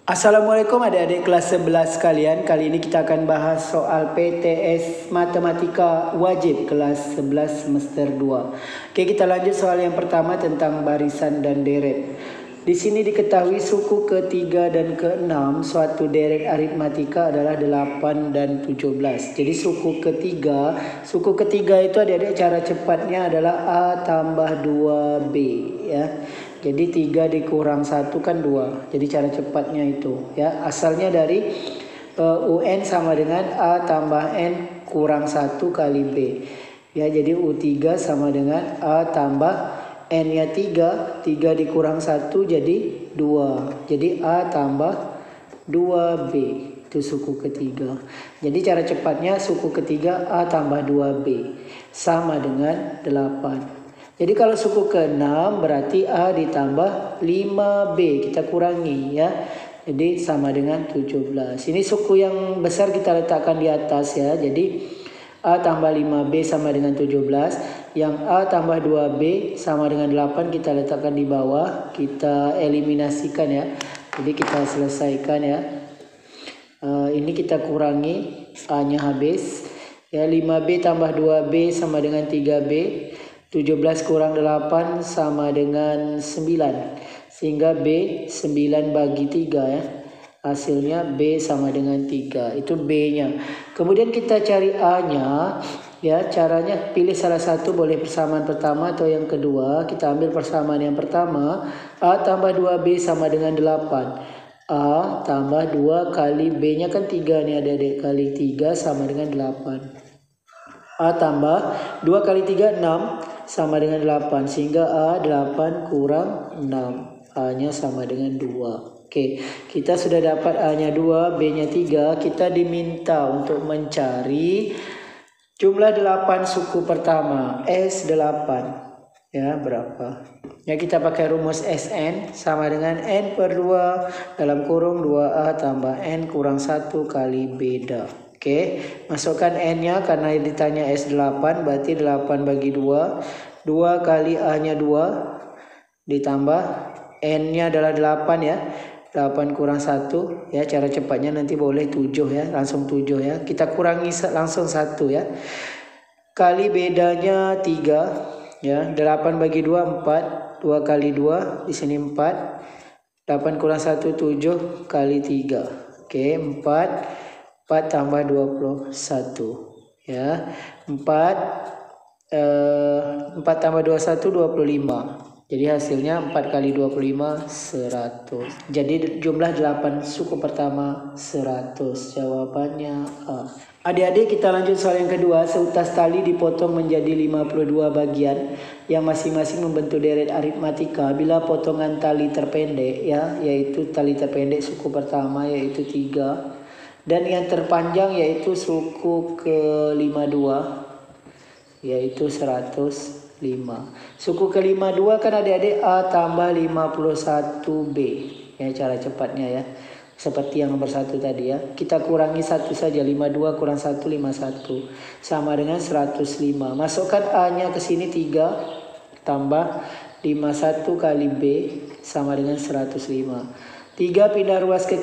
Assalamualaikum adik-adik kelas 11 sekalian. Kali ini kita akan bahas soal PTS Matematika Wajib kelas 11 semester 2. Oke, kita lanjut soal yang pertama tentang barisan dan deret. Di sini diketahui suku ketiga dan keenam suatu deret aritmatika adalah 8 dan 17. Jadi suku ketiga itu adik-adik cara cepatnya adalah A tambah 2B ya. Jadi 3 dikurang 1 kan 2. Jadi cara cepatnya itu ya. Asalnya dari UN sama dengan A tambah N kurang 1 kali B. Ya, jadi U3 sama dengan A tambah N-nya 3. 3 dikurang 1 jadi 2. Jadi A tambah 2B. Itu suku ketiga. Jadi cara cepatnya suku ketiga A tambah 2B sama dengan 8. Jadi kalau suku ke-6 berarti A ditambah 5B. Kita kurangi ya. Jadi sama dengan 17. Ini suku yang besar kita letakkan di atas ya. Jadi A tambah 5B sama dengan 17. Yang A tambah 2B sama dengan 8 kita letakkan di bawah. Kita eliminasikan ya. Jadi kita selesaikan ya. Ini kita kurangi. A-nya habis. Ya, 5B tambah 2B sama dengan 3B. 17 kurang 8 sama dengan 9. Sehingga B 9 bagi 3 ya. Hasilnya B sama dengan 3. Itu B-nya. Kemudian kita cari A-nya. Ya, caranya pilih salah satu, boleh persamaan pertama atau yang kedua. Kita ambil persamaan yang pertama. A tambah 2B sama dengan 8. A tambah 2 kali B-nya kan 3 nih adik-adik. Kali 3 sama dengan 8. A tambah 2 kali 3 6 sama dengan 8. Sehingga A 8 kurang 6. A-nya sama dengan 2. Oke, kita sudah dapat A-nya 2, B-nya 3. Kita diminta untuk mencari jumlah 8 suku pertama. S8. Ya, berapa? Ya, kita pakai rumus Sn sama dengan N per 2 dalam kurung 2A tambah N kurang 1 kali beda. Oke, masukkan N-nya karena ditanya S8 berarti 8 bagi 2. 2 kali A-nya 2 ditambah N-nya adalah 8 ya. 8 kurang 1 ya, cara cepatnya nanti boleh 7 ya, langsung 7 ya. Kita kurangi langsung 1 ya. Kali bedanya 3 ya. 8 bagi 2 4. 2 kali 2 di sini 4. 8 kurang 1 7 kali 3. Oke, 4 tambah 21 ya. 4 tambah 21 25. Jadi hasilnya 4 kali 25 100. Jadi jumlah 8 suku pertama 100. Jawabannya A. Adik-adik, kita lanjut soal yang kedua. Seutas tali dipotong menjadi 52 bagian yang masing-masing membentuk deret aritmatika bila potongan tali terpendek ya, yaitu tali terpendek suku pertama yaitu 3. Dan yang terpanjang yaitu suku ke-52 yaitu 105. Suku ke-52 kan adik-adik A tambah 51B. Ya, cara cepatnya ya. Seperti yang nomor 1 tadi ya. Kita kurangi 1 saja. 52 kurang 1 51 sama dengan 105. Masukkan A-nya ke sini 3 tambah 51 kali B sama dengan 105. 3 pindah ruas ke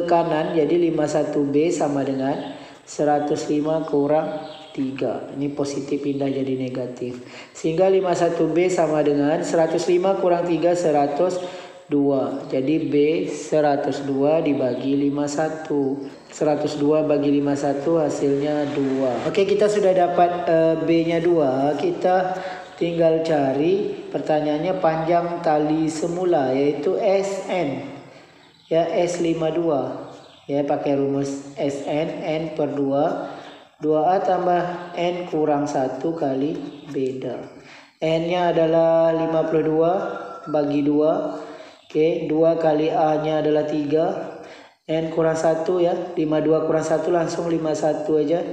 kanan, jadi 51B sama dengan 105 kurang 3. Ini positif pindah jadi negatif. Sehingga 51B sama dengan 105 kurang 3 102. Jadi B 102 dibagi 51. 102 bagi 51 hasilnya 2. Oke, kita sudah dapat B-nya 2. Kita tinggal cari, pertanyaannya panjang tali semula yaitu SN. Ya, S52 ya, pakai rumus Sn N per 2 2A tambah N kurang 1 kali beda. N nya adalah 52 bagi 2. Oke, 2 kali A nya adalah 3. N kurang 1 ya, 52 kurang 1 langsung 51 aja.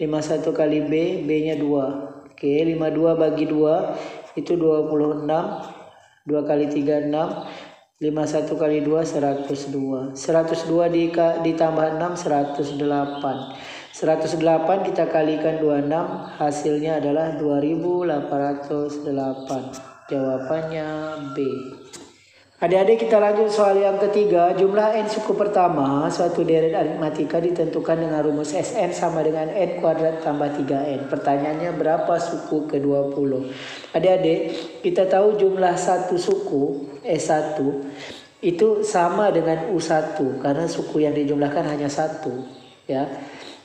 51 kali B, B nya 2. Oke, 52 bagi 2 itu 26. 2 kali 3 6. 51 kali 2 102. 102 ditambah 6 108. 108 kita kalikan 26, hasilnya adalah 2808. Jawabannya B. Adik-adik, kita lanjut soal yang ketiga. Jumlah n suku pertama suatu deret aritmatika ditentukan dengan rumus Sn sama dengan n kuadrat tambah 3n. Pertanyaannya, berapa suku ke-20? Adik-adik, kita tahu jumlah satu suku S1 itu sama dengan U1 karena suku yang dijumlahkan hanya satu, ya.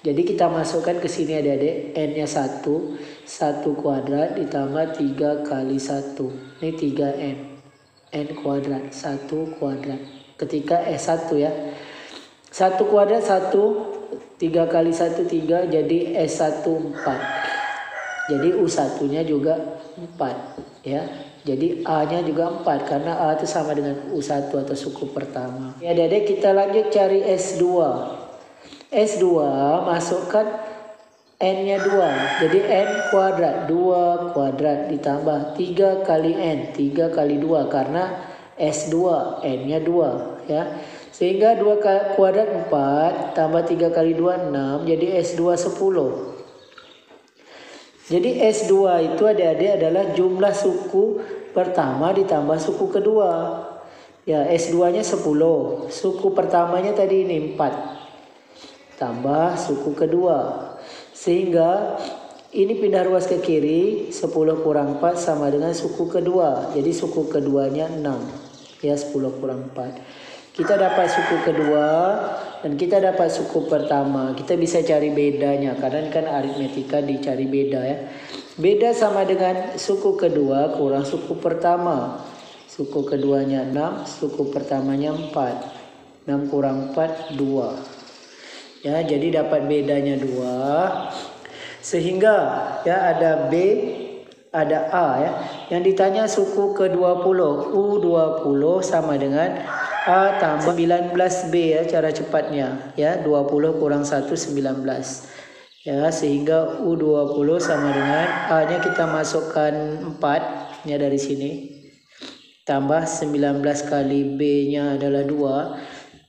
Jadi kita masukkan ke sini adik-adik, n-nya 1 kuadrat ditambah 3 kali 1. Ini 3n. N kuadrat 1 kuadrat ketika S1 ya, 1 kuadrat 1, 3 kali 1 3, jadi S1 4, jadi U1 nya juga 4 ya, jadi A nya juga 4 karena A itu sama dengan U1 atau suku pertama ya. Adik-adik, kita lanjut cari S2. S2 masukkan n-nya 2, jadi n kuadrat 2 kuadrat ditambah 3 kali n, 3 kali 2 karena S2 n-nya 2 ya. Sehingga 2 kuadrat 4 tambah 3 kali 2 6, jadi S2 10. Jadi S2 itu adik-adik adalah jumlah suku pertama ditambah suku kedua. Ya, S2-nya 10, suku pertamanya tadi ini 4 tambah suku kedua. Sehingga ini pindah ruas ke kiri, 10 kurang 4 sama dengan suku kedua. Jadi suku keduanya 6. Ya, 10 kurang 4. Kita dapat suku kedua dan kita dapat suku pertama. Kita bisa cari bedanya karena ini kan aritmetika dicari beda ya. Beda sama dengan suku kedua kurang suku pertama. Suku keduanya 6, suku pertamanya 4. 6 kurang 4 2. Ya, jadi dapat bedanya 2. Sehingga ya ada B, ada A ya. Yang ditanya suku ke-20, U20 sama dengan A tambah 19B ya cara cepatnya. Ya, 20 kurang 1 19. Ya, sehingga U20 sama dengan A-nya kita masukkan 4 ya dari sini. Tambah 19 kali B-nya adalah 2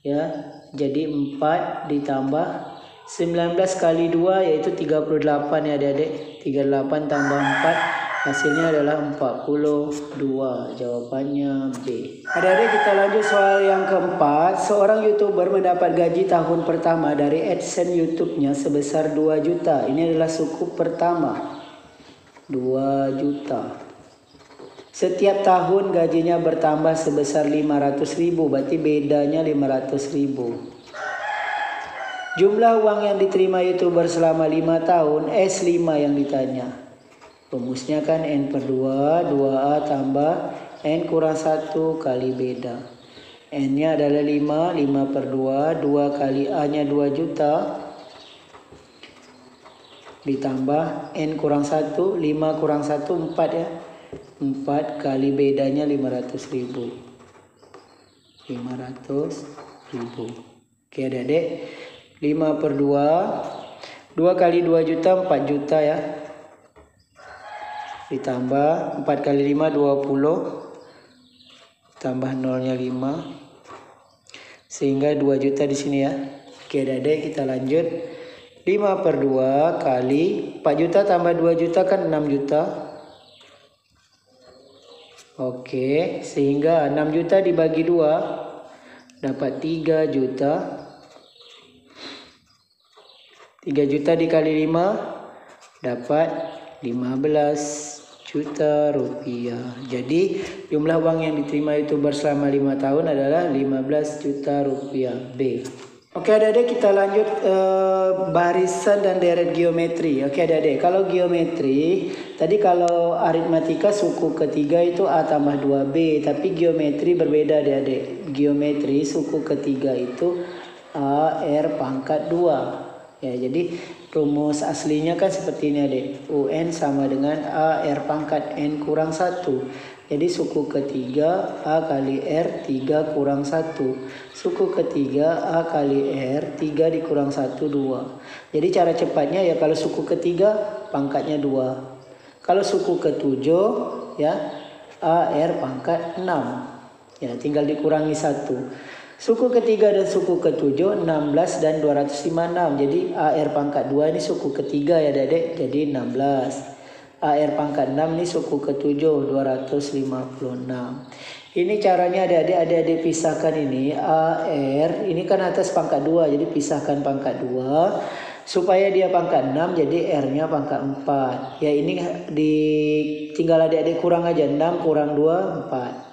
ya. Jadi 4 ditambah 19 kali 2 yaitu 38 ya adik-adik. 38 tambah 4 hasilnya adalah 42. Jawabannya B. Adik-adik, kita lanjut soal yang keempat. Seorang YouTuber mendapat gaji tahun pertama dari AdSense YouTube-nya sebesar 2 juta. Ini adalah suku pertama. 2 juta. Setiap tahun gajinya bertambah sebesar 500.000, berarti bedanya 500.000. Jumlah uang yang diterima YouTuber selama 5 tahun, S5 yang ditanya. Rumusnya kan N per 2, 2A tambah N kurang 1 kali beda. N-nya adalah 5, 5 per 2, 2 kali A-nya 2 juta. Ditambah N kurang 1, 5 kurang 1, 4 ya. 4 kali bedanya 500.000. 500.000. Oke adik-adik. 5 per 2. 2 kali 2 juta 4 juta ya. Ditambah 4 kali 5 20. Tambah nolnya 5. Sehingga 2 juta di sini ya. Oke adik-adik, kita lanjut. 5 per 2 kali 4 juta tambah 2 juta kan 6 juta. Oke, sehingga 6 juta dibagi 2 dapat 3 juta. 3 juta dikali 5 dapat 15 juta rupiah. Jadi jumlah uang yang diterima YouTuber selama 5 tahun adalah 15 juta rupiah. B. Oke adik-adik, kita lanjut barisan dan deret geometri. Oke adik-adik, kalau geometri tadi kalau aritmatika suku ketiga itu A tambah 2B, tapi geometri berbeda adik-adik. Geometri suku ketiga itu A R pangkat 2. Ya, jadi rumus aslinya kan seperti ini adik. UN sama dengan A R pangkat N kurang 1. Jadi suku ketiga A kali R 3 kurang 1. Suku ketiga A kali R 3 dikurang 1 2. Jadi cara cepatnya ya kalau suku ketiga pangkatnya 2. Kalau suku ketujuh ya AR pangkat 6. Ya, tinggal dikurangi 1. Suku ketiga dan suku ketujuh 16 dan 256. Jadi AR pangkat 2 ini suku ketiga ya Adik, jadi 16. AR pangkat 6 ini suku ketujuh 256. Ini caranya adik-adik pisahkan ini. AR ini kan atas pangkat 2, jadi pisahkan pangkat 2 supaya dia pangkat 6, jadi R-nya pangkat 4. Ya ini tinggal adik-adik kurang aja, 6 kurang 2 4.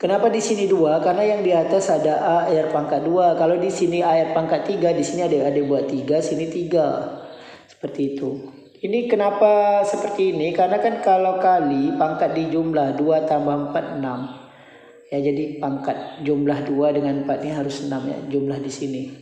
Kenapa di sini 2? Karena yang di atas ada AR pangkat 2. Kalau di sini AR pangkat 3, di sini adik-adik buat 3, sini 3. Seperti itu. Ini kenapa seperti ini? Karena kan kalau kali pangkat di jumlah 2 tambah 4 6. Ya jadi pangkat jumlah 2 dengan 4 ini harus 6 ya. Jumlah di sini.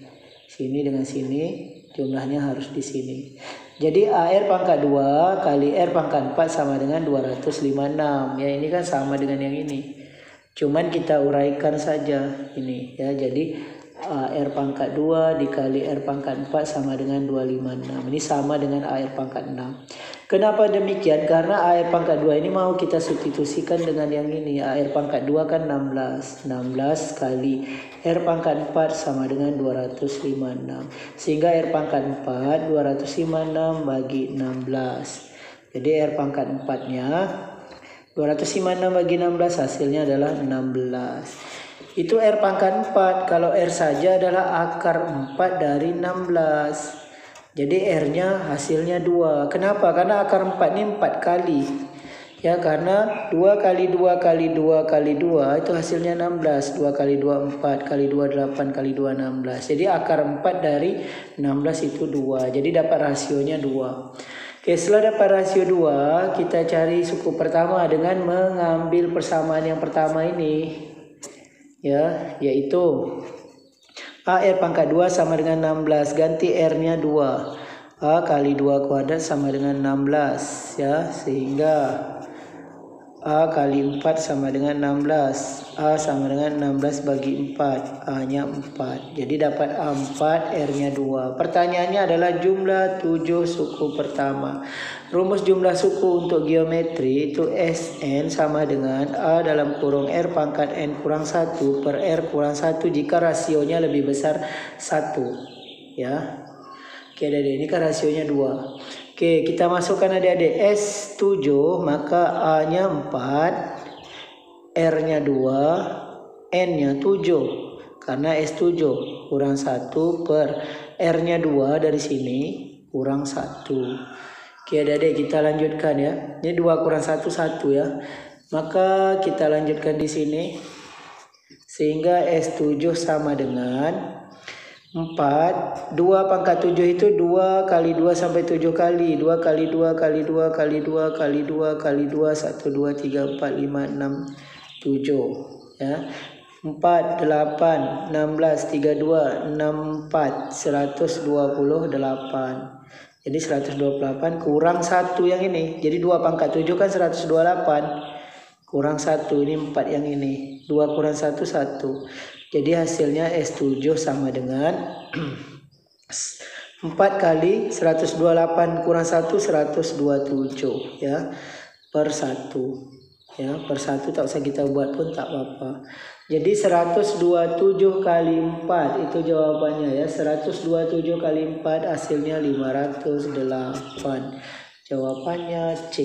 Sini dengan sini jumlahnya harus di sini. Jadi AR pangkat 2 kali R pangkat 4 sama dengan 256. Ya ini kan sama dengan yang ini. Cuman kita uraikan saja ini ya. Jadi R pangkat 2 dikali R pangkat 4 sama dengan 256. Ini sama dengan AR pangkat 6. Kenapa demikian? Karena AR pangkat 2 ini mau kita substitusikan dengan yang ini. AR pangkat 2 kan 16. 16 kali R pangkat 4 sama dengan 256. Sehingga R pangkat 4 256 bagi 16. Jadi R pangkat 4-nya 256 bagi 16 hasilnya adalah 16. Itu R pangkat 4. Kalau R saja adalah akar 4 dari 16. Jadi R-nya hasilnya 2. Kenapa? Karena akar 4 ini 4 kali. Ya, karena 2 kali 2 kali 2 kali 2 itu hasilnya 16. 2 kali 2 4 kali 2 8 kali 2 16. Jadi akar 4 dari 16 itu 2. Jadi dapat rasionya 2. Oke, setelah dapat rasio 2, kita cari suku pertama dengan mengambil persamaan yang pertama ini. Ya, yaitu AR pangkat 2 sama dengan 16, ganti R-nya 2. A kali 2 kuadrat sama dengan 16 ya, sehingga A kali 4 sama dengan 16. A sama dengan 16 bagi 4. A-nya 4. Jadi dapat A4, R-nya 2. Pertanyaannya adalah jumlah 7 suku pertama. Rumus jumlah suku untuk geometri itu Sn sama dengan A dalam kurung R pangkat N kurang 1 per R kurang 1 jika rasionya lebih besar 1. Ya. Oke, adik-adik, ini kan rasionya 2. Oke, kita masukkan adik-adik S7, maka A-nya 4, R-nya 2, N-nya 7. Karena S7 kurang 1 per R-nya 2 dari sini kurang 1. Oke, adik-adik, kita lanjutkan ya. Ini 2 kurang 1, 1 ya. Maka kita lanjutkan di sini. Sehingga S7 sama dengan 4, 2 pangkat 7 itu 2 kali 2 sampai 7 kali. 2 kali 2 kali 2 kali 2 kali 2 kali 2, 1, 2, 3, 4, 5, 6, 7. Ya. 4, 8, 16, 32, 64, 128. Jadi 128 kurang 1 yang ini. Jadi 2 pangkat 7 kan 128. Kurang 1, ini 4 yang ini. 2 kurang 1, 1. Jadi hasilnya S7 sama dengan 4 kali 128 kurang 1, 127 ya, per 1 ya, per 1 tak usah kita buat pun tak apa-apa. Jadi 127 kali 4 itu jawabannya ya. 127 kali 4 hasilnya 508. Jawabannya C.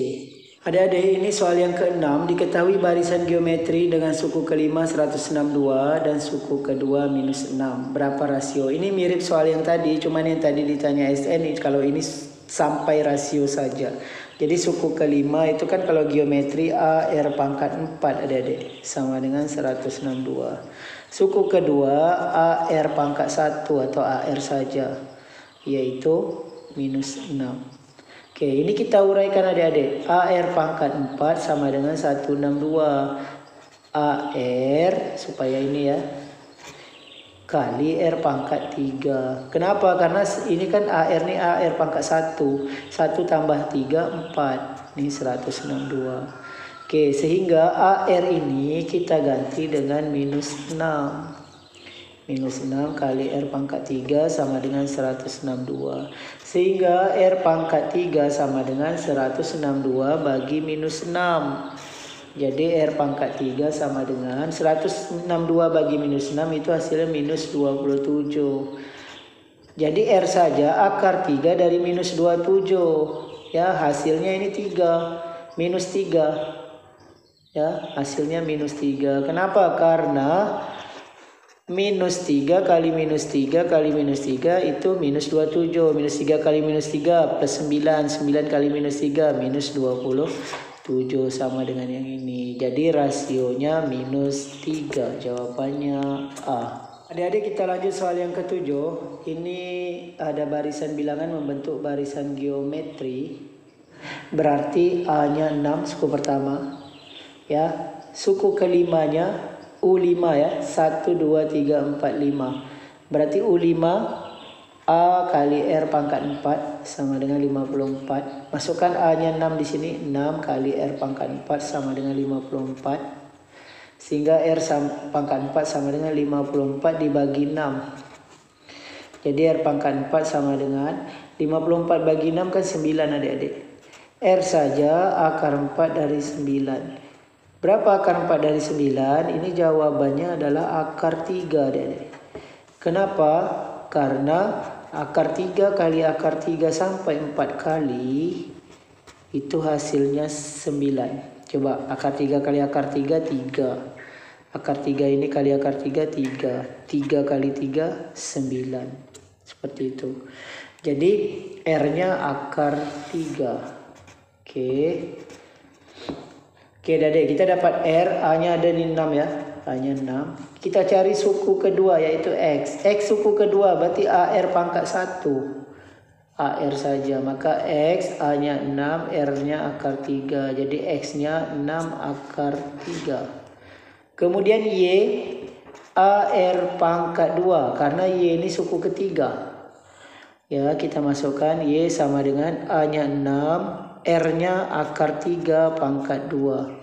Adik-adik, ini soal yang ke-6. Diketahui barisan geometri dengan suku kelima 162 dan suku kedua minus 6. Berapa rasio? Ini mirip soal yang tadi, cuman yang tadi ditanya SN, kalau ini sampai rasio saja. Jadi suku kelima itu kan kalau geometri AR pangkat 4 adik-adik, sama dengan 162. Suku kedua AR pangkat 1 atau AR saja, yaitu minus 6. Oke, ini kita uraikan adik-adik. AR pangkat 4 sama dengan 162. AR, supaya ini ya, kali R pangkat 3. Kenapa? Karena ini kan AR ini AR pangkat 1. 1 tambah 3, 4. Ini 162. Oke, sehingga AR ini kita ganti dengan minus 6. Minus 6 kali R pangkat 3 sama dengan 162. Sehingga R pangkat 3 sama dengan 162 bagi minus 6. Jadi R pangkat 3 sama dengan 162 bagi minus 6 itu hasilnya minus 27. Jadi R saja akar 3 dari minus 27. Ya, hasilnya ini 3. Minus 3. Ya, hasilnya minus 3. Kenapa? Karena minus 3 kali minus 3 kali minus 3 itu minus 27. Minus 3 kali minus 3 plus 9. 9 kali minus 3 minus 27 sama dengan yang ini. Jadi rasionya minus 3. Jawabannya A. Adik-adik, kita lanjut soal yang ketujuh. Ini ada barisan bilangan membentuk barisan geometri. Berarti A-nya 6 suku pertama. Ya, suku kelimanya U5 ya. 1, 2, 3, 4, 5. Berarti U5 A kali R pangkat 4 sama dengan 54. Masukkan A-nya 6 di sini. 6 kali R pangkat 4 sama dengan 54. Sehingga R pangkat 4 sama dengan 54 dibagi 6. Jadi R pangkat 4 sama dengan 54 bagi 6 kan 9 adik-adik. R saja akar 4 dari 9. Berapa akar 4 dari 9? Ini jawabannya adalah akar 3, adik-adik. Kenapa? Karena akar 3 kali akar 3 sampai 4 kali itu hasilnya 9. Coba akar 3 kali akar 3, 3. Akar 3 ini kali akar 3, 3. 3 kali 3, 9. Seperti itu. Jadi R-nya akar 3. Oke. Oke, adik, kita dapat R, A-nya ada di 6 ya. A-nya 6. Kita cari suku kedua yaitu X. X suku kedua berarti AR pangkat 1. AR saja. Maka X, A-nya 6, R-nya akar 3. Jadi X-nya 6 akar 3. Kemudian Y, AR pangkat 2. Karena Y ini suku ketiga. Ya, kita masukkan Y sama dengan A-nya 6. R-nya akar 3 pangkat 2.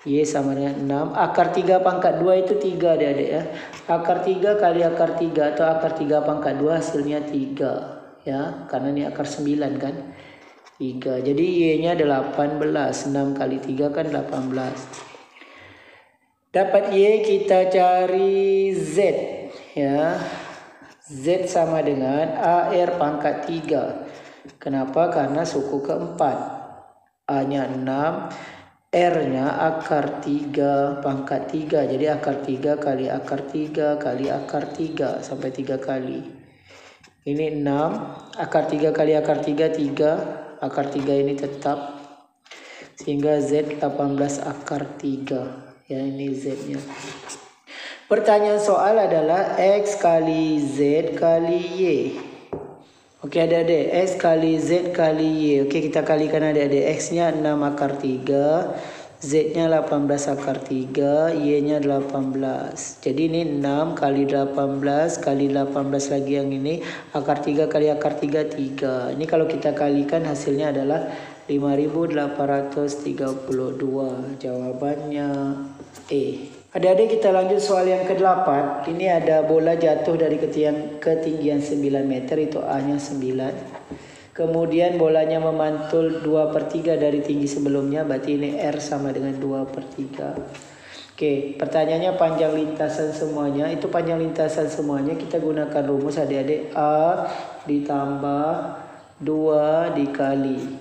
Y sama dengan 6. Akar 3 pangkat 2 itu 3 adik-adik ya. Akar 3 kali akar 3 atau akar 3 pangkat 2 hasilnya 3. Ya, karena ini akar 9 kan. 3. Jadi Y-nya 18. 6 kali 3 kan 18. Dapat Y, kita cari Z. Ya. Z sama dengan AR pangkat 3. Kenapa? Karena suku keempat. A-nya 6, R-nya akar 3 pangkat 3. Jadi akar 3 kali akar 3 kali akar 3 sampai 3 kali. Ini 6, akar 3 kali akar 3, 3. Akar 3 ini tetap. Sehingga Z 18 akar 3. Ya, ini Z-nya. Pertanyaan soal adalah X kali Z kali Y. Oke adik-adik, X kali Z kali Y. Oke, kita kalikan adik-adik. X-nya 6 akar 3. Z-nya 18 akar 3. Y-nya 18. Jadi ini 6 kali 18 kali 18 lagi yang ini. Akar 3 kali akar 3, 3. Ini kalau kita kalikan hasilnya adalah 5832. Jawabannya E. Adik-adik, kita lanjut soal yang ke-8. Ini ada bola jatuh dari ketinggian 9 meter, itu A-nya 9. Kemudian bolanya memantul 2/3 dari tinggi sebelumnya, berarti ini R sama dengan 2/3. Oke, pertanyaannya panjang lintasan semuanya. Itu panjang lintasan semuanya kita gunakan rumus adik-adik. A ditambah 2 dikali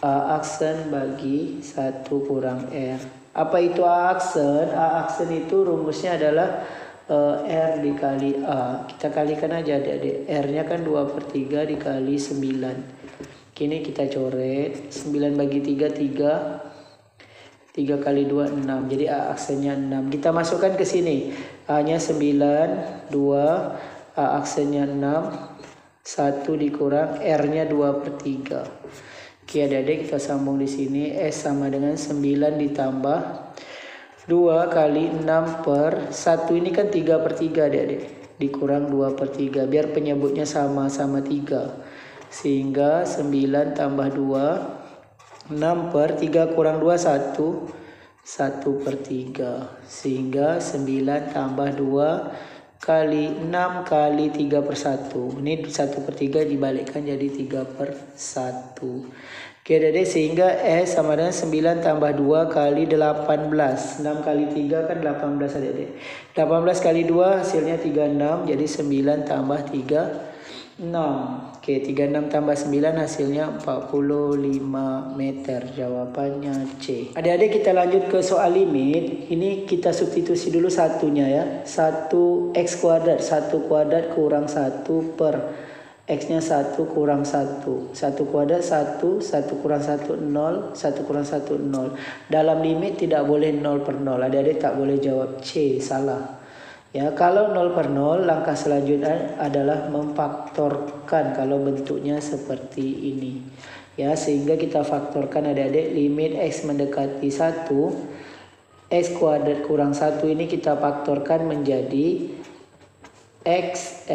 A aksen bagi 1 kurang R. Apa itu A aksen? A aksen itu rumusnya adalah R dikali A. Kita kalikan aja adik-adik. R-nya kan 2/3 dikali 9. Kini kita coret. 9 bagi 3, 3. 3 kali 2, 6. Jadi A aksennya 6. Kita masukkan ke sini. A-nya 9, 2. A aksennya 6. 1 dikurang R-nya 2/3. Oke adik-adik, kita sambung di sini. S sama dengan 9 ditambah 2 kali 6 per 1. Ini kan 3/3 adik-adik. Dikurang 2/3. Biar penyebutnya sama-sama 3. Sehingga 9 tambah 2. 6 per 3 kurang 2, 1. 1/3. Sehingga 9 tambah 2 kali 6 kali 3/1. Ini 1/3 dibalikkan jadi 3/1. Oke adik-adik, sehingga S sama dengan 9 tambah 2 kali 18. 6 kali 3 kan 18 adik-adik. 18 kali 2 hasilnya 36. Jadi 9 tambah 3, 6. Oke, 36 tambah 9 hasilnya 45 meter. Jawabannya C. Adik-adik, kita lanjut ke soal limit. Ini kita substitusi dulu satunya ya. 1x kuadrat. 1 kuadrat kurang 1 per X-nya 1 kurang 1. 1 kuadrat 1, 1 kurang 1, 0, 1 kurang 1, 0. Dalam limit tidak boleh 0 per 0. Adik-adik tak boleh jawab C, salah. Ya, kalau 0 per 0, langkah selanjutnya adalah memfaktorkan kalau bentuknya seperti ini. Ya, sehingga kita faktorkan adik-adik limit X mendekati 1, X kuadrat kurang 1 ini kita faktorkan menjadi X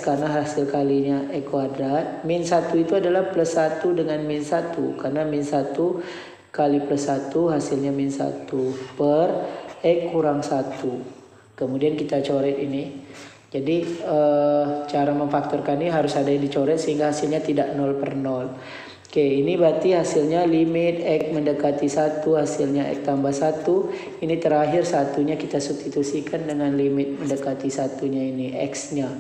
karena hasil kalinya X kuadrat. Min 1 itu adalah plus 1 dengan min 1. Karena min 1 kali plus 1 hasilnya min 1 per X kurang 1. Kemudian kita coret ini. Jadi cara memfaktorkan ini harus ada yang dicoret sehingga hasilnya tidak 0 per 0. Oke, ini berarti hasilnya limit X mendekati 1, hasilnya X tambah 1. Ini terakhir satunya kita substitusikan dengan limit mendekati satunya ini, X-nya.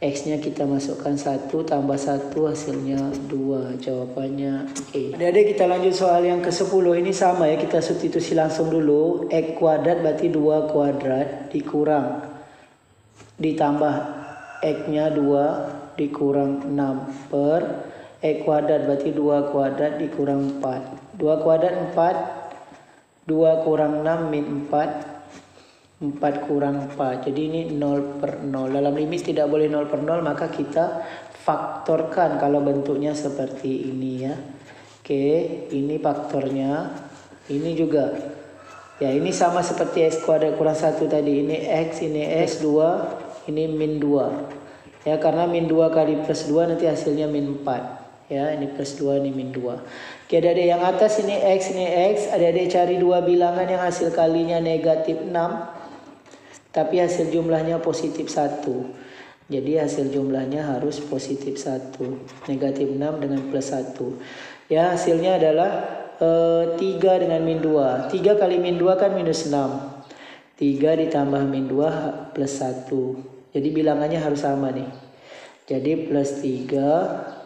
X-nya kita masukkan 1 tambah 1 hasilnya 2. Jawabannya E. Adik-adik, kita lanjut soal yang ke-10. Ini sama ya, kita substitusi langsung dulu. X kuadrat berarti 2 kuadrat dikurang ditambah X-nya 2 dikurang 6 per X kuadrat berarti 2 kuadrat dikurang 4. 2 kuadrat 4. 2 kurang 6 min 4. 4 kurang 4. Jadi ini 0 per 0. Dalam limit tidak boleh 0 per 0. Maka kita faktorkan kalau bentuknya seperti ini ya. Oke. Ini faktornya. Ini juga. Ya, ini sama seperti X kuadrat kurang 1 tadi. Ini X. Ini X 2. Ini min 2. Ya, karena min 2 kali plus 2 nanti hasilnya min 4. Ya, ini plus 2, ini min 2. Oke, adik-adik, yang atas ini X, ini X. Adik-adik cari dua bilangan yang hasil kalinya negatif 6. Tapi hasil jumlahnya positif 1. Jadi hasil jumlahnya harus positif 1. Negatif 6 dengan plus 1. Ya, hasilnya adalah 3 dengan min 2. 3 kali min 2 kan minus 6. 3 ditambah min 2 plus 1. Jadi bilangannya harus sama nih. Jadi plus 3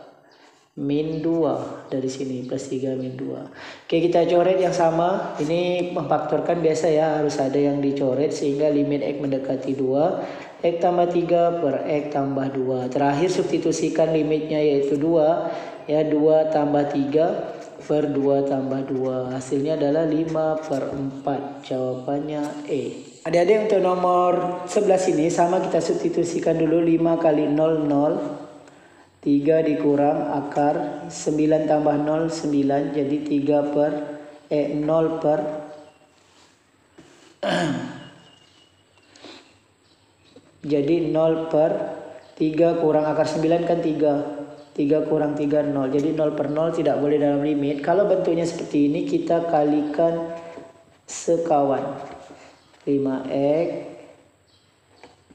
min 2 dari sini, plus 3 min 2. Oke, kita coret yang sama. Ini memfaktorkan biasa ya, harus ada yang dicoret sehingga limit X mendekati 2. X tambah 3 per X tambah 2. Terakhir substitusikan limitnya yaitu 2. Ya, 2 tambah 3 per 2 tambah 2. Hasilnya adalah 5 per 4. Jawabannya E. Adik-adik, untuk nomor 11 ini sama, kita substitusikan dulu. 5 kali 0, 0. 3 dikurang akar 9 tambah 0, 9. Jadi 3 per 0 per jadi 0 per 3 kurang akar 9 kan 3. 3 kurang 3, 0. Jadi 0 per 0 tidak boleh dalam limit. Kalau bentuknya seperti ini, kita kalikan sekawan. 5x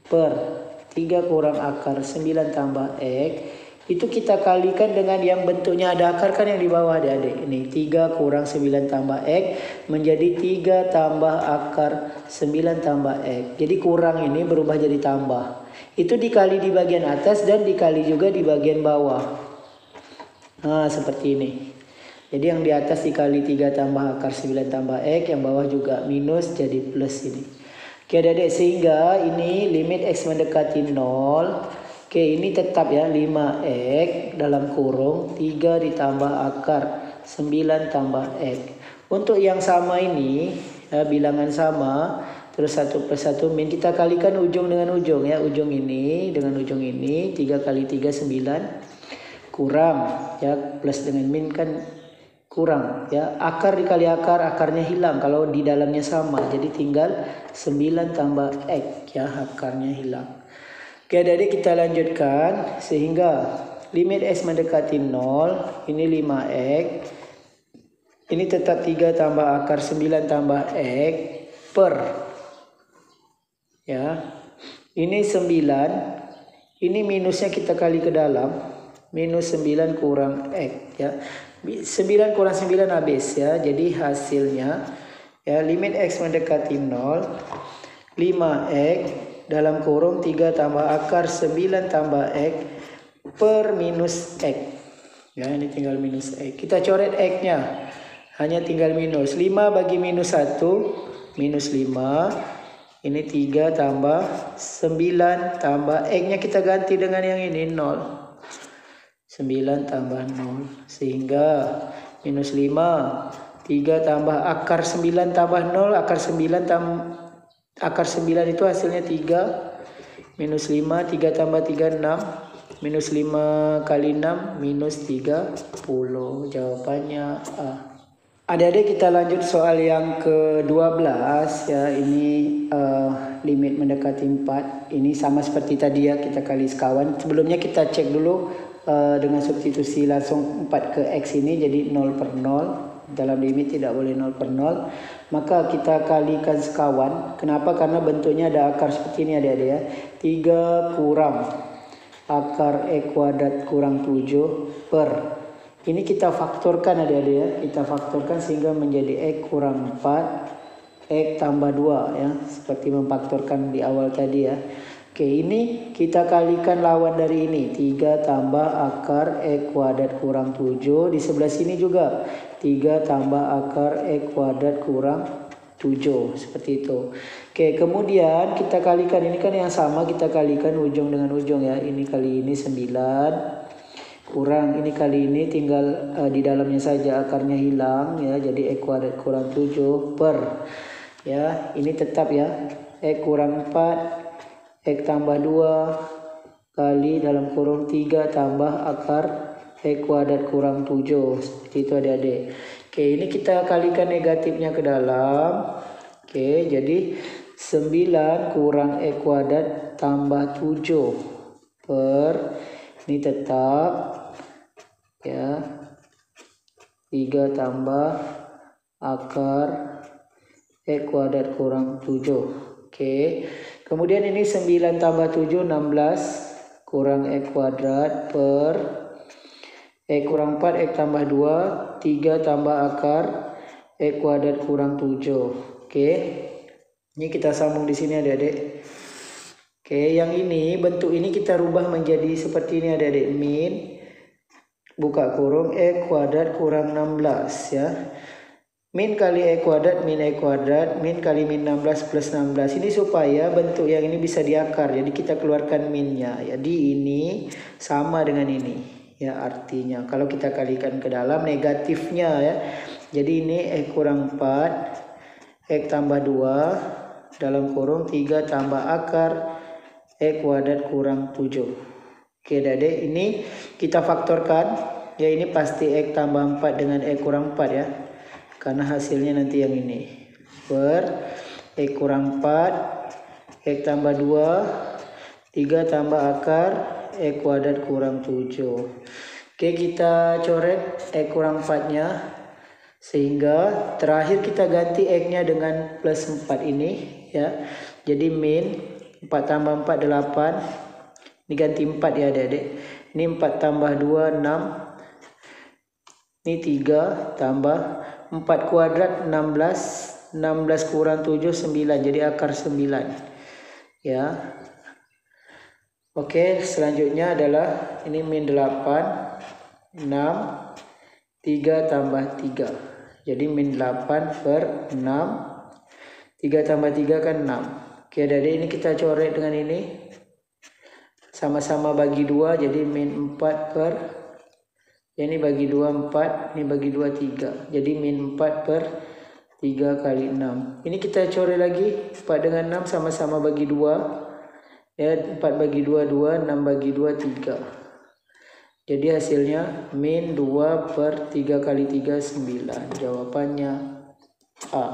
per 3 kurang akar 9 tambah x. Itu kita kalikan dengan yang bentuknya ada akar kan yang di bawah adik-adik. Ini 3 kurang 9 tambah x menjadi 3 tambah akar 9 tambah x. Jadi kurang ini berubah jadi tambah. Itu dikali di bagian atas dan dikali juga di bagian bawah. Nah, seperti ini. Jadi yang di atas dikali 3 tambah akar 9 tambah x, yang bawah juga minus jadi plus ini. Oke adik-adik, sehingga ini limit x mendekati 0. Oke, ini tetap ya 5x dalam kurung 3 ditambah akar 9 tambah x. Untuk yang sama ini ya, bilangan sama, terus 1 plus 1 min, kita kalikan ujung dengan ujung ya. Ujung ini dengan ujung ini, 3 kali 3 9 kurang ya, plus dengan min kan kurang ya. Akar dikali akar, akarnya hilang kalau di dalamnya sama. Jadi tinggal 9 tambah x ya, akarnya hilang. Oke, adik-adik, kita lanjutkan sehingga limit x mendekati 0, ini 5x. Ini tetap 3 tambah akar 9 tambah x per ya. Ini 9. Ini minusnya kita kali ke dalam. Minus 9 kurang x ya. 9 kurang 9 habis ya. Jadi hasilnya ya limit X mendekati 0, 5X dalam kurung 3 tambah akar 9 tambah X per minus X. Ya, ini tinggal minus X. Kita coret X-nya. Hanya tinggal minus. 5 bagi minus 1, minus 5. Ini 3 tambah 9 tambah X-nya kita ganti dengan yang ini 0. 9 tambah 0. Sehingga minus 5. 3 tambah akar 9 tambah 0. Akar 9 itu hasilnya 3. Minus 5. 3 tambah 3, 6. Minus 5 kali 6 minus 30. Jawabannya A. Adik-adik kita lanjut soal yang ke-12 ya. Ini limit mendekati 4. Ini sama seperti tadi ya, kita kali sekawan. Sebelumnya kita cek dulu dengan substitusi langsung 4 ke X ini jadi 0 per 0. Dalam limit tidak boleh 0 per 0. Maka kita kalikan sekawan. Kenapa? Karena bentuknya ada akar seperti ini adik-adik ya. 3 kurang akar E kuadrat kurang 7 per. Ini kita faktorkan adik-adik ya. Kita faktorkan sehingga menjadi E kurang 4. X tambah 2 ya. Seperti memfaktorkan di awal tadi ya. Oke, ini kita kalikan lawan dari ini. 3 tambah akar E kuadrat kurang 7. Di sebelah sini juga 3 tambah akar E kuadrat kurang 7. Seperti itu. Oke, kemudian kita kalikan. Ini kan yang sama, kita kalikan ujung dengan ujung ya. Ini kali ini 9. Kurang ini kali ini tinggal di dalamnya saja, akarnya hilang ya. Jadi E kuadrat kurang 7 per. Ya, ini tetap ya. E kurang 4. X tambah 2 kali dalam kurung 3 tambah akar E kuadrat kurang 7. Seperti itu adik-adik. Oke, ini kita kalikan negatifnya ke dalam. Oke, jadi 9 kurang E kuadrat tambah 7 per. Ini tetap ya. 3 tambah akar E kuadrat kurang 7. Oke. Kemudian ini 9 tambah 7, 16 kurang E kuadrat per E kurang 4, X tambah 2, 3 tambah akar E kuadrat kurang 7. Oke. Ini kita sambung di sini adik-adik. Oke, yang ini bentuk ini kita rubah menjadi seperti ini adik-adik. Min buka kurung E kuadrat kurang 16 ya. Min kali E kuadrat min E kuadrat, min kali min 16 plus 16. Ini supaya bentuk yang ini bisa diakar. Jadi kita keluarkan minnya. Jadi ini sama dengan ini. Ya, artinya kalau kita kalikan ke dalam negatifnya ya. Jadi ini E kurang 4, X tambah 2, dalam kurung 3 tambah akar E kuadrat kurang 7. Oke adik, ini kita faktorkan. Ya, ini pasti X tambah 4 dengan E kurang 4 ya. Karena hasilnya nanti yang ini. Per E kurang 4, X tambah 2, 3 tambah akar E kuadrat kurang 7. Oke, kita coret E kurang 4-nya. Sehingga terakhir kita ganti X-nya dengan plus 4 ini. Ya. Jadi min 4 tambah 4, 8. Ini ganti 4 ya adik-adik. Ini 4 tambah 2, 6. Ini 3 tambah 4 kuadrat 16. 16 kurang 7, 9. Jadi akar 9. Ya. Oke, selanjutnya adalah ini min 8, 6, 3 tambah 3. Jadi min 8 per 6. 3 tambah 3 kan 6. Oke, dari ini kita coret dengan ini. Sama-sama bagi 2, jadi min 4 per. Ini bagi 2, 4. Ini bagi 2, 3. Jadi min 4 per 3 kali 6. Ini kita coret lagi. 4 dengan 6 sama-sama bagi 2. Ya, 4 bagi 2, 2. 6 bagi 2, 3. Jadi hasilnya min 2 per 3 kali 3, 9. Jawabannya A.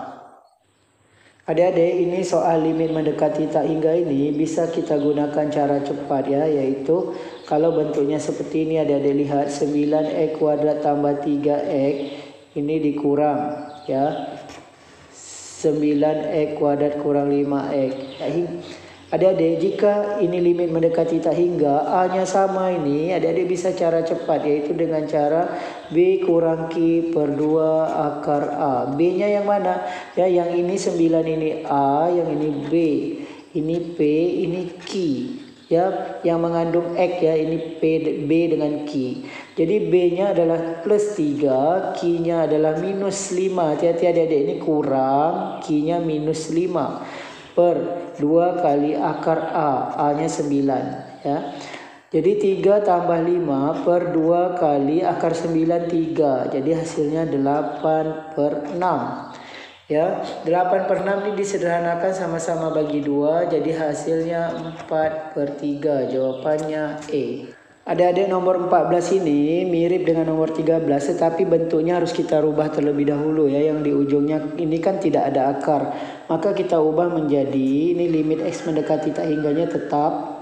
Adik-adik, ini soal limit mendekati tak hingga ini bisa kita gunakan cara cepat ya. Yaitu kalau bentuknya seperti ini adik-adik lihat. 9 X kuadrat tambah 3X. Ini dikurang ya. 9 X kuadrat kurang 5X. Adik-adik, jika ini limit mendekati tak hingga, A-nya sama ini, adik-adik bisa cara cepat, yaitu dengan cara B kurang Q per 2 akar A. B-nya yang mana? Ya, yang ini 9 ini A, yang ini B, ini P, ini Q. Ya, yang mengandung X ya, ini B dengan Q. Jadi B-nya adalah plus 3, Q-nya adalah minus 5. Hati-hati adik-adik, ini kurang, Q-nya minus 5 per 2 kali akar A. A-nya 9 ya. Jadi 3 tambah 5 per 2 kali akar 9 3. Jadi hasilnya 8 per 6. Ya, 8 per 6 ini disederhanakan sama-sama bagi 2, jadi hasilnya 4 per 3, jawabannya E. Adik-adik, nomor 14 ini mirip dengan nomor 13, tetapi bentuknya harus kita rubah terlebih dahulu ya. Yang di ujungnya ini kan tidak ada akar, maka kita ubah menjadi, ini limit X mendekati tak hingganya tetap.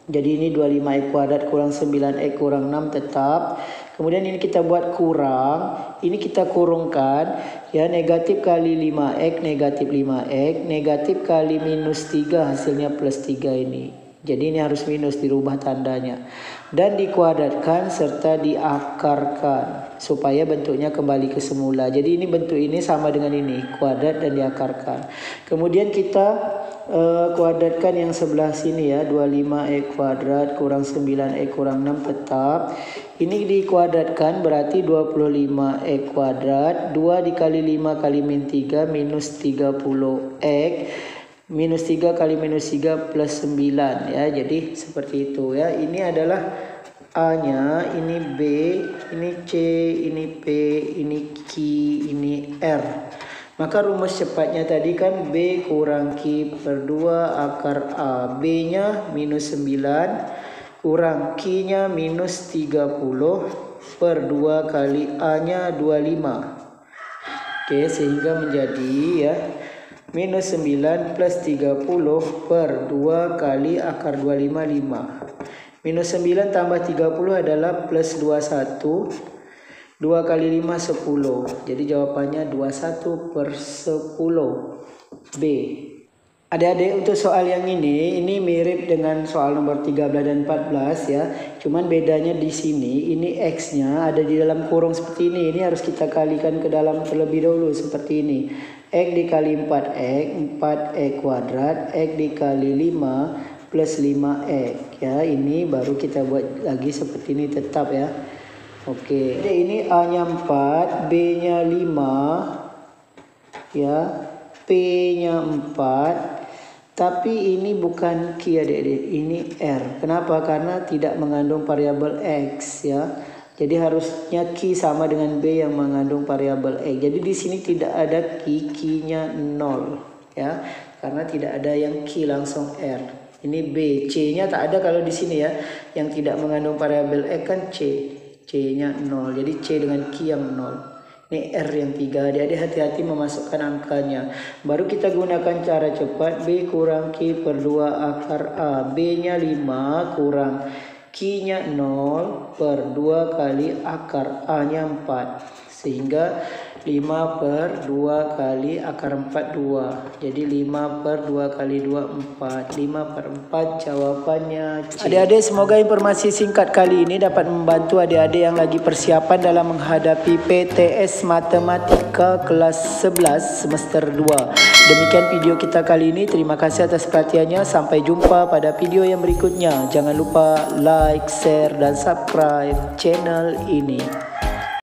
Jadi ini 25 X kuadrat kurang 9X kurang 6 tetap. Kemudian ini kita buat kurang, ini kita kurungkan ya, negatif kali 5X, negatif 5X, negatif kali minus 3 hasilnya plus 3 ini. Jadi ini harus minus, dirubah tandanya. Dan dikuadratkan serta diakarkan supaya bentuknya kembali ke semula. Jadi ini bentuk ini sama dengan ini, kuadrat dan diakarkan. Kemudian kita kuadratkan yang sebelah sini ya, 25X kuadrat kurang 9X kurang 6 tetap. Ini dikuadratkan berarti 25X kuadrat, 2 dikali 5 kali min 3 minus 30X. Minus 3 kali minus 3 plus 9 ya. Jadi seperti itu ya. Ini adalah A-nya, ini B, ini C, ini P, ini Q, ini R. Maka rumus cepatnya tadi kan B kurang Q per 2 akar A. B-nya minus 9 kurang Q-nya minus 30 per 2 kali A-nya 25. Oke, sehingga menjadi ya minus 9 plus 30 per 2 kali akar 25, 5. Minus 9 tambah 30 adalah plus 21. 2 kali 5, 10. Jadi jawabannya 21 per 10. B. Adik-adik, untuk soal yang ini mirip dengan soal nomor 13 dan 14 ya. Cuman bedanya di sini, ini X-nya ada di dalam kurung seperti ini. Ini harus kita kalikan ke dalam terlebih dahulu seperti ini. X dikali 4X, 4X kuadrat, X dikali 5 plus 5X ya. Ini baru kita buat lagi seperti ini tetap ya. Oke, jadi ini A-nya 4, B-nya 5 ya, P-nya 4. Tapi ini bukan Q adik-adik, ini R. Kenapa? Karena tidak mengandung variabel X ya. Jadi harusnya Q sama dengan B yang mengandung variabel X. Jadi di sini tidak ada Q, Q-nya 0 ya. Karena tidak ada yang Q, langsung R. Ini B, C-nya tak ada kalau di sini ya. Yang tidak mengandung variabel X kan C. C-nya 0. Jadi C dengan Q yang 0. Ini R yang 3. Adik-adik hati-hati memasukkan angkanya. Baru kita gunakan cara cepat. B kurang Q per 2 akar A. B-nya 5 kurang Q-nya 0 per 2 kali akar A-nya 4. Sehingga 5 per 2 kali akar 4, 2. Jadi 5 per 2 kali 2, 4. 5 per 4 jawabannya C. Adik-adik, semoga informasi singkat kali ini dapat membantu adik-adik yang lagi persiapan dalam menghadapi PTS Matematika kelas 11 semester 2. Demikian video kita kali ini. Terima kasih atas perhatiannya. Sampai jumpa pada video yang berikutnya. Jangan lupa like, share, dan subscribe channel ini.